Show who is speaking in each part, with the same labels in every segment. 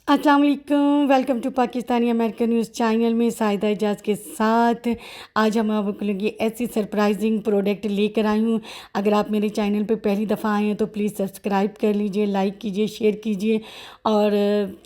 Speaker 1: अस्सलाम वालेकुम, welcome to Pakistani American news channel में साहिदा एजाज के साथ। आज हम आपके लिए ऐसी सरप्राइजिंग प्रोडक्ट लेकर आई हूँ। अगर आप मेरे चैनल पे पहली दफ़ा आए हैं तो प्लीज़ सब्सक्राइब कर लीजिए, लाइक कीजिए, शेयर कीजिए और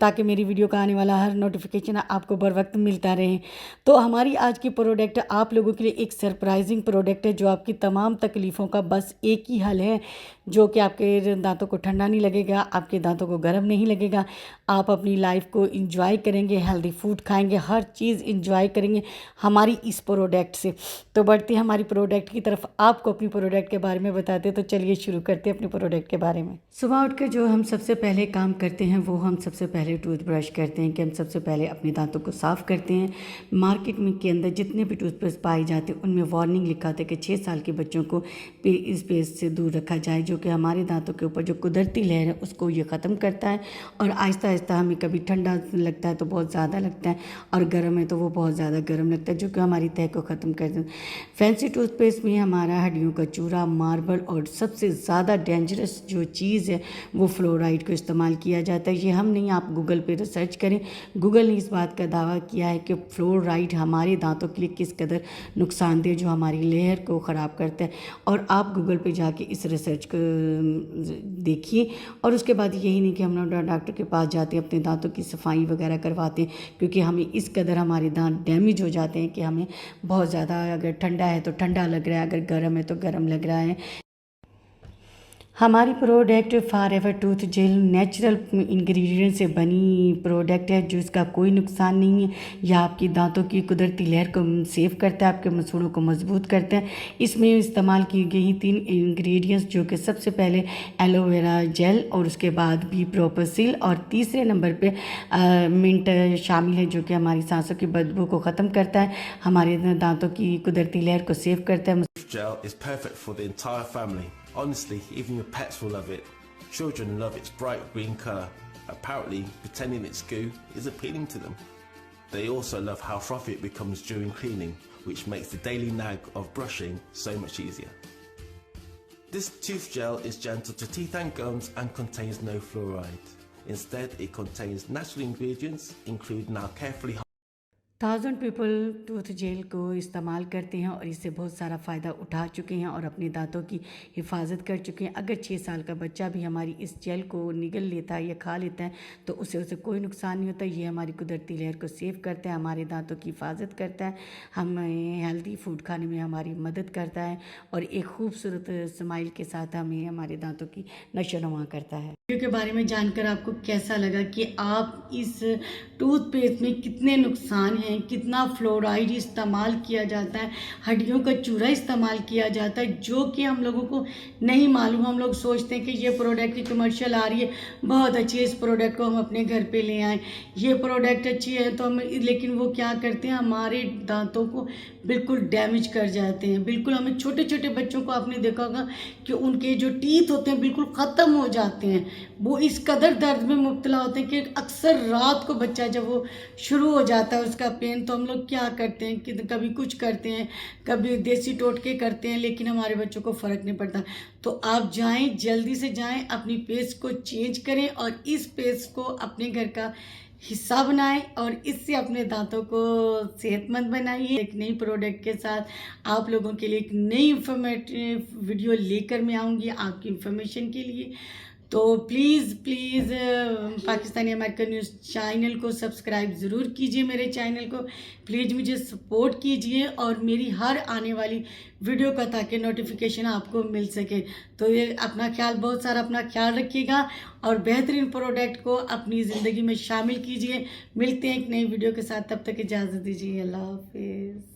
Speaker 1: ताकि मेरी वीडियो का आने वाला हर नोटिफिकेशन आपको बर वक्त मिलता रहे। तो हमारी आज की प्रोडक्ट आप लोगों के लिए एक सरप्राइजिंग प्रोडक्ट है जो आपकी तमाम तकलीफ़ों का बस एक ही हल है, जो कि आपके दांतों को ठंडा नहीं लगेगा, आपके दांतों को गर्म नहीं लगेगा। आप अपनी लाइफ को इंजॉय करेंगे, हेल्दी फूड खाएंगे, हर चीज़ इंजॉय करेंगे हमारी इस प्रोडक्ट से। तो बढ़ते हैं हमारी प्रोडक्ट की तरफ, आपको अपनी प्रोडक्ट के बारे में बताते हैं। तो चलिए शुरू करते हैं अपनी प्रोडक्ट के बारे में। सुबह उठ कर जो हम सबसे पहले काम करते हैं वो हम सबसे पहले टूथब्रश करते हैं, कि हम सबसे पहले अपने दांतों को साफ़ करते हैं। मार्केट में के अंदर जितने भी टूथपेस्ट पाए जाते हैं उनमें वार्निंग लिखा होता है कि 6 साल के बच्चों को इस पेस्ट से दूर रखा जाए, जो कि हमारे दांतों के ऊपर जो कुदरती लेयर है उसको ये ख़त्म करता है। और आहिस्ता आहिस्ता हमें कभी ठंडा लगता है तो बहुत ज़्यादा लगता है, और गर्म है तो वो बहुत ज़्यादा गर्म लगता है, जो कि हमारी तह को ख़त्म कर देता है। फैंसी टूथपेस्ट में हमारा हड्डियों का चूरा, मार्बल और सबसे ज़्यादा डेंजरस जो चीज़ है वो फ्लोराइड को इस्तेमाल किया जाता है। ये हम नहीं, आप गूगल पे रिसर्च करें। गूगल ने इस बात का दावा किया है कि फ्लोराइड हमारे दांतों के लिए किस कदर नुकसानदेह, जो हमारी लेयर को ख़राब करता है। और आप गूगल पे जाके इस रिसर्च को देखिए। और उसके बाद यही नहीं कि हम लोग डॉक्टर के पास जाते हैं, अपने दांतों की सफाई वगैरह करवाते हैं, क्योंकि हमें इस कदर हमारे दांत डैमेज हो जाते हैं कि हमें बहुत ज़्यादा, अगर ठंडा है तो ठंडा लग रहा है, अगर गर्म है तो गर्म लग रहा है। हमारी product forever tooth gel natural ingredient से बनी प्रोडक्ट है, जो इसका कोई नुकसान नहीं है। यह आपकी दांतों की कुदरती लेयर को सेव करता है, आपके मसूड़ों को मजबूत करता है। इसमें इस्तेमाल की गई 3 इंग्रेडिएंट्स, जो कि सबसे पहले एलोवेरा जेल, और उसके बाद भी प्रोपोसिल, और तीसरे नंबर पे मिंट शामिल है, जो कि हमारी सांसों की बदबू को ख़त्म करता है, हमारे दांतों की कुदरती लेयर को सेव करता है।
Speaker 2: Gel is perfect for the entire family. Honestly, even your pets will love it. Children love its bright green colour. Apparently, pretending it's goo is appealing to them. They also love how frothy it becomes during cleaning, which makes the daily nag of brushing so much easier. This tooth gel is gentle to teeth and gums and contains no fluoride. Instead, it contains natural ingredients, including our carefully
Speaker 1: 1000 people tooth gel को इस्तेमाल करते हैं और इससे बहुत सारा फ़ायदा उठा चुके हैं और अपने दांतों की हिफाजत कर चुके हैं। अगर 6 साल का बच्चा भी हमारी इस जेल को निगल लेता है या खा लेता है तो उसे कोई नुकसान नहीं होता। ये हमारी कुदरती लेयर को सेव करता है, हमारे दांतों की हिफाजत करता है, हमें हेल्दी फूड खाने में हमारी मदद करता है, और एक खूबसूरत स्माइल के साथ हमें हमारे दांतों की नशोनुमा करता है। वीडियो के बारे में जानकर आपको कैसा लगा, कि आप इस टूथपेस्ट में कितने नुकसान हैं, कितना फ्लोराइड इस्तेमाल किया जाता है, हड्डियों का चूरा इस्तेमाल किया जाता है, जो कि हम लोगों को नहीं मालूम। हम लोग सोचते हैं कि ये प्रोडक्ट की कमर्शियल आ रही है, बहुत अच्छी है, इस प्रोडक्ट को हम अपने घर पे ले आएँ, ये प्रोडक्ट अच्छी है तो हम, लेकिन वो क्या करते हैं, हमारे दांतों को बिल्कुल डैमेज कर जाते हैं। बिल्कुल हमें, छोटे छोटे बच्चों को आपने देखा होगा कि उनके जो टीथ होते हैं बिल्कुल ख़त्म हो जाते हैं, वो इस कदर दर्द में मुब्तला होते हैं कि अक्सर रात को बच्चा जब वो शुरू हो जाता है उसका पेन, तो हम लोग क्या करते हैं कि कभी कुछ करते हैं, कभी देसी टोटके करते हैं, लेकिन हमारे बच्चों को फ़र्क नहीं पड़ता। तो आप जाएं, जल्दी से जाएं, अपनी पेस्ट को चेंज करें और इस पेस्ट को अपने घर का हिस्सा बनाएं और इससे अपने दांतों को सेहतमंद बनाइए। एक नई प्रोडक्ट के साथ आप लोगों के लिए एक नई इंफॉर्मेटिव वीडियो लेकर मैं आऊँगी आपकी इंफॉर्मेशन के लिए। तो please Pakistani American news channel को सब्सक्राइब ज़रूर कीजिए, मेरे चैनल को प्लीज़ मुझे सपोर्ट कीजिए और मेरी हर आने वाली वीडियो का, ताकि नोटिफिकेशन आपको मिल सके। तो ये अपना ख्याल, बहुत सारा अपना ख्याल रखिएगा और बेहतरीन प्रोडक्ट को अपनी ज़िंदगी में शामिल कीजिए। मिलते हैं एक नई वीडियो के साथ, तब तक इजाज़त दीजिए। अल्लाह हाफिज़।